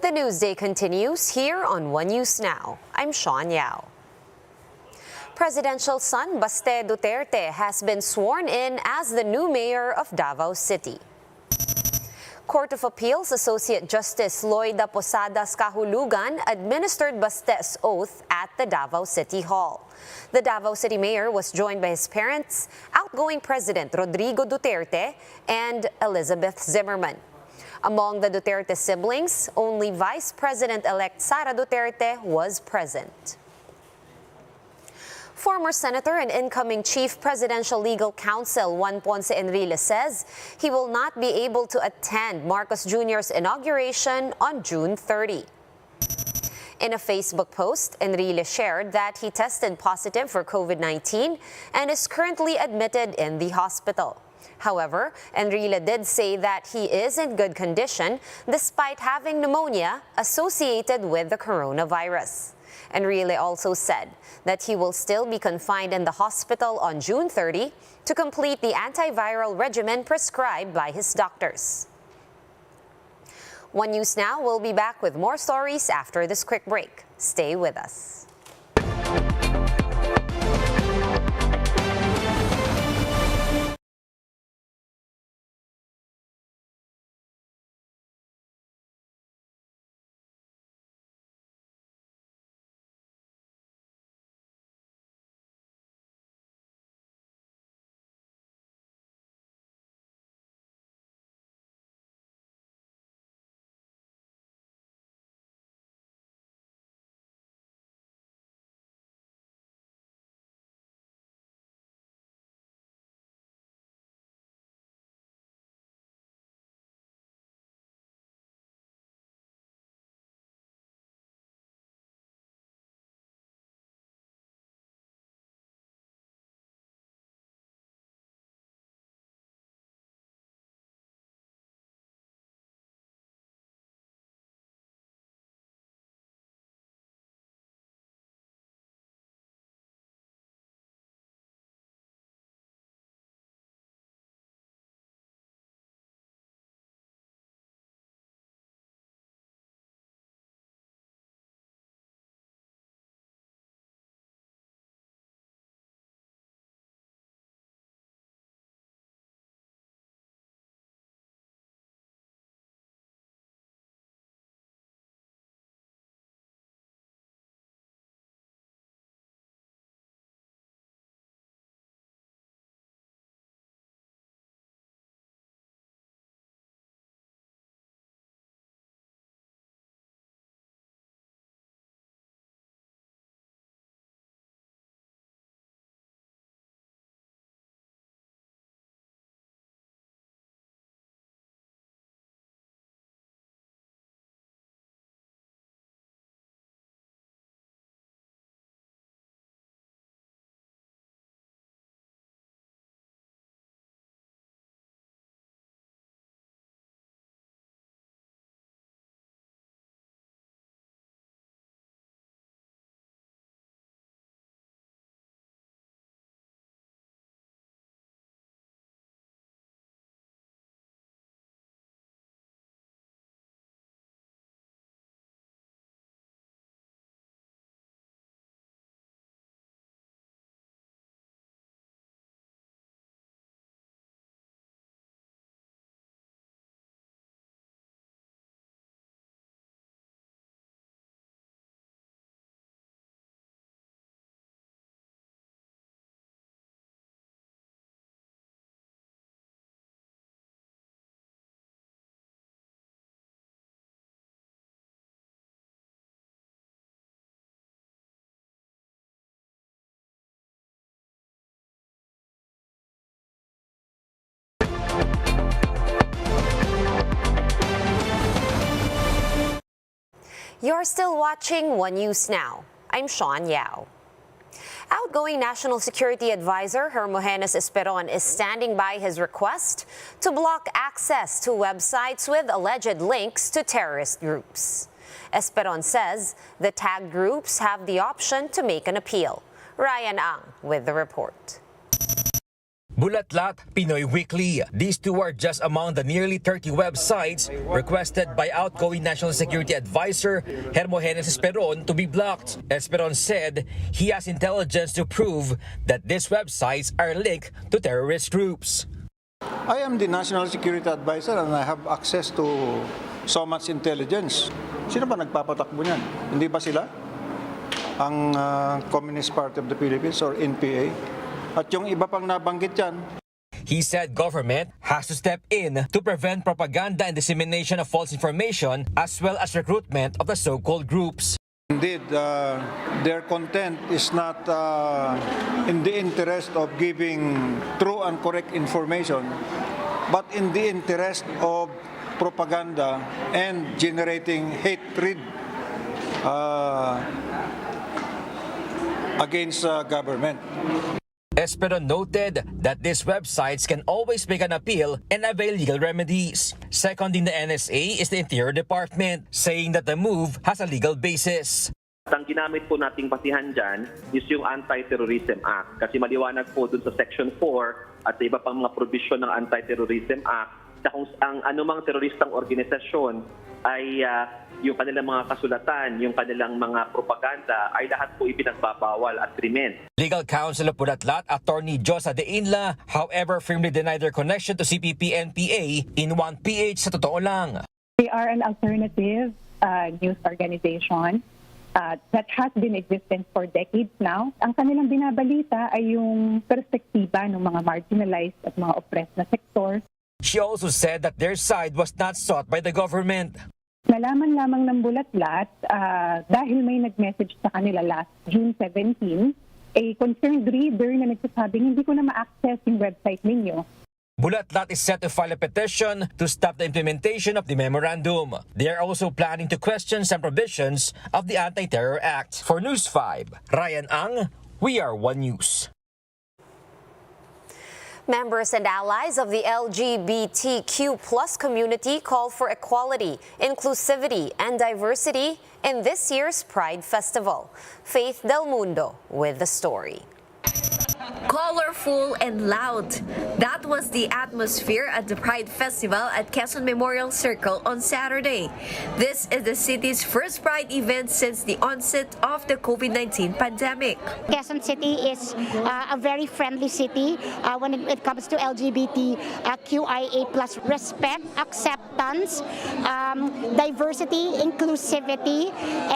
The Newsday continues here on One News Now. I'm Sean Yao. Presidential son Baste Duterte has been sworn in as the new mayor of Davao City. Court of Appeals Associate Justice Loida Posadas Kahulugan administered Baste's oath at the Davao City Hall. The Davao City mayor was joined by his parents, outgoing President Rodrigo Duterte, and Elizabeth Zimmerman. Among the Duterte siblings, only Vice President-elect Sara Duterte was present. Former Senator and incoming Chief Presidential Legal Counsel Juan Ponce Enrile says he will not be able to attend Marcos Jr.'s inauguration on June 30. In a Facebook post, Enrile shared that he tested positive for COVID-19 and is currently admitted in the hospital. However, Enrile did say that he is in good condition despite having pneumonia associated with the coronavirus. Enrile also said that he will still be confined in the hospital on June 30 to complete the antiviral regimen prescribed by his doctors. One News Now will be back with more stories after this quick break. Stay with us. You're still watching One News Now. I'm Sean Yao. Outgoing National Security Advisor Hermogenes Esperon is standing by his request to block access to websites with alleged links to terrorist groups. Esperon says the tagged groups have the option to make an appeal. Ryan Ang with the report. Bulatlat, Pinoy Weekly. These two are just among the nearly 30 websites requested by outgoing National Security Advisor Hermogenes Esperon to be blocked. Esperon said he has intelligence to prove that these websites are linked to terrorist groups. I am the National Security Advisor and I have access to so much intelligence. Sino ba nagpapatakbo niyan? Hindi ba sila? Ang Communist Party of the Philippines or NPA? At yung iba pang nabanggit yan. He said government has to step in to prevent propaganda and dissemination of false information as well as recruitment of the so-called groups. Indeed, their content is not in the interest of giving true and correct information, but in the interest of propaganda and generating hatred against government. Esperon noted that these websites can always make an appeal and avail legal remedies. Seconding the NSA is the Interior Department, saying that the move has a legal basis. Ang ginamit po nating basihan dyan is yung Anti-Terrorism Act. Kasi maliwanag po dun sa Section 4 at sa iba pang mga provision ng Anti-Terrorism Act na kung ang anumang teroristang organisasyon ay yung kanilang mga kasulatan, yung kanilang mga propaganda ay lahat po ipinagbabawal at krimen. Legal counsel of Bulatlat, Attorney Josa de Inla, however, firmly denied their connection to CPP-NPA in 1PH sa totoo lang. We are an alternative news organization that has been existent for decades now. Ang kanilang binabalita ay yung perspektiba ng mga marginalized at mga oppressed na sektor. She also said that their side was not sought by the government. Nalaman lamang ng Bulatlat dahil may nag-message sa kanila last June 17, a concerned reader na nagsasabing hindi ko na ma-access yung website ninyo. Bulatlat is set to file a petition to stop the implementation of the memorandum. They are also planning to question some provisions of the Anti-Terror Act. For News 5, Ryan Ang, We Are One News. Members and allies of the LGBTQ+ community call for equality, inclusivity, and diversity in this year's Pride Festival. Faith Del Mundo with the story. Colorful and loud. That was the atmosphere at the Pride Festival at Quezon Memorial Circle on Saturday. This is the city's first Pride event since the onset of the COVID-19 pandemic. Quezon City is a very friendly city when it comes to LGBTQIA+ respect, acceptance, diversity, inclusivity,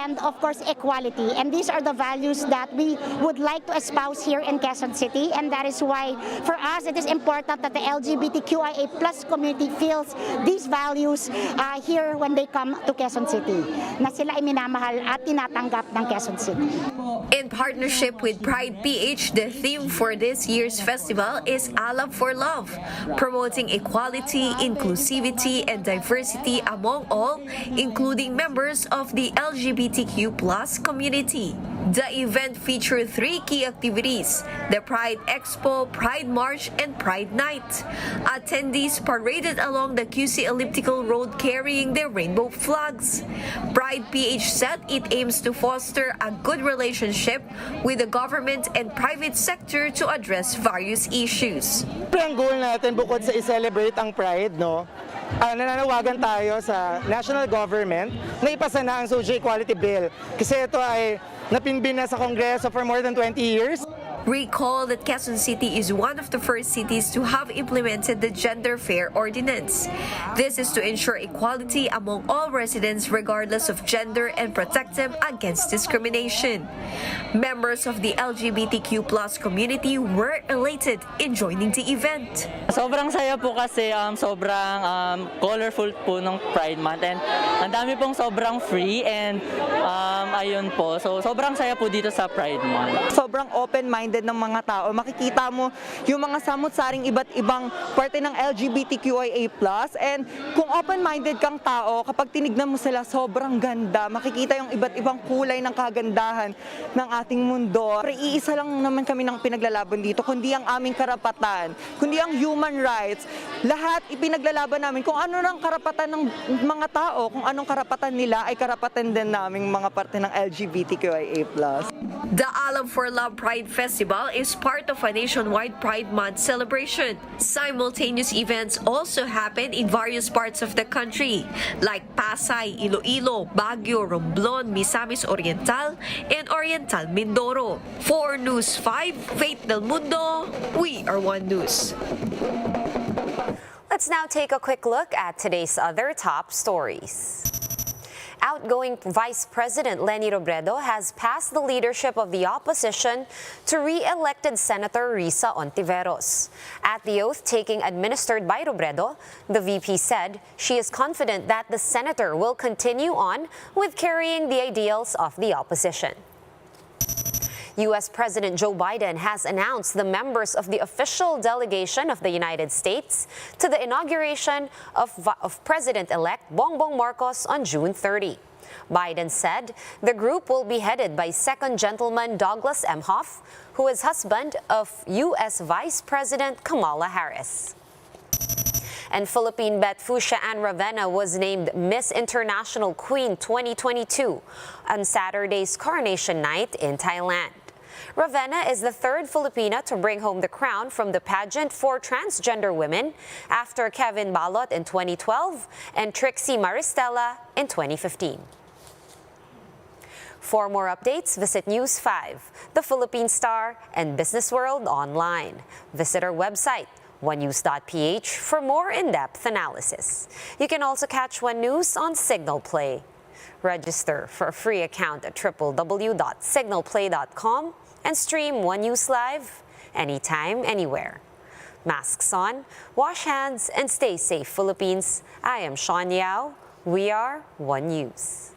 and of course equality. And these are the values that we would like to espouse here in Quezon City, and that is why for us it is important that the LGBTQIA+ community feels these values here when they come to Quezon City, na sila ay minamahal at tinatanggap ng Quezon City. In partnership with Pride PH, the theme for this year's festival is A Love for Love, promoting equality, inclusivity, and diversity among all, including members of the LGBTQ+ community. The event featured 3 key activities: the Pride Expo, Pride March, and Pride Night. Attendees paraded along the QC Elliptical Road carrying their rainbow flags. Pride PH said it aims to foster a good relationship with the government and private sector to address various issues. Ang goal natin bukod sa i-celebrate ang Pride, nananawagan tayo sa national government na ipasa na ang Social Equality Bill. Kasi ito ay napinbin na sa Kongreso for more than 20 years. Recall that Quezon City is one of the first cities to have implemented the Gender Fair Ordinance. This is to ensure equality among all residents regardless of gender and protect them against discrimination. Members of the LGBTQ+ community were elated in joining the event. Sobrang saya po kasi sobrang colorful po ng Pride Month, and ang dami pong sobrang free, and ayun po. So sobrang saya po dito sa Pride Month. Sobrang open-minded ng mga tao. Makikita mo yung mga samut-saring iba't ibang parte ng LGBTQIA+, and kung open-minded kang tao, kapag tinignan mo sila, sobrang ganda. Makikita yung iba't ibang kulay ng kagandahan ng ating mundo. Pero iisa lang naman kami ng pinaglalaban dito, kundi ang aming karapatan, kundi ang human rights. Lahat ipinaglalaban namin. Kung ano ng karapatan ng mga tao, kung anong karapatan nila, ay karapatan din namin mga parte ng LGBTQIA+. The A Love for Love Pride Festival festival is part of a nationwide Pride Month celebration. Simultaneous events also happen in various parts of the country, like Pasay, Iloilo, Baguio, Romblon, Misamis Oriental, and Oriental Mindoro. For News 5, Faith Del Mundo, we are One News. Let's now take a quick look at today's other top stories. Outgoing Vice President Leni Robredo has passed the leadership of the opposition to re-elected Senator Risa Ontiveros. At the oath-taking administered by Robredo, the VP said she is confident that the senator will continue on with carrying the ideals of the opposition. U.S. President Joe Biden has announced the members of the official delegation of the United States to the inauguration of President-elect Bongbong Marcos on June 30. Biden said the group will be headed by Second Gentleman Douglas Emhoff, who is husband of U.S. Vice President Kamala Harris. And Philippine bet Fushia Ann Ravenna was named Miss International Queen 2022 on Saturday's coronation night in Thailand. Ravenna is the third Filipina to bring home the crown from the pageant for transgender women after Kevin Balot in 2012 and Trixie Maristella in 2015. For more updates, visit News 5, The Philippine Star, and Business World online. Visit our website, onenews.ph, for more in-depth analysis. You can also catch One News on Signal Play. Register for a free account at www.signalplay.com and stream One News Live anytime, anywhere. Masks on, wash hands, and stay safe, Philippines. I am Sean Yao. We are One News.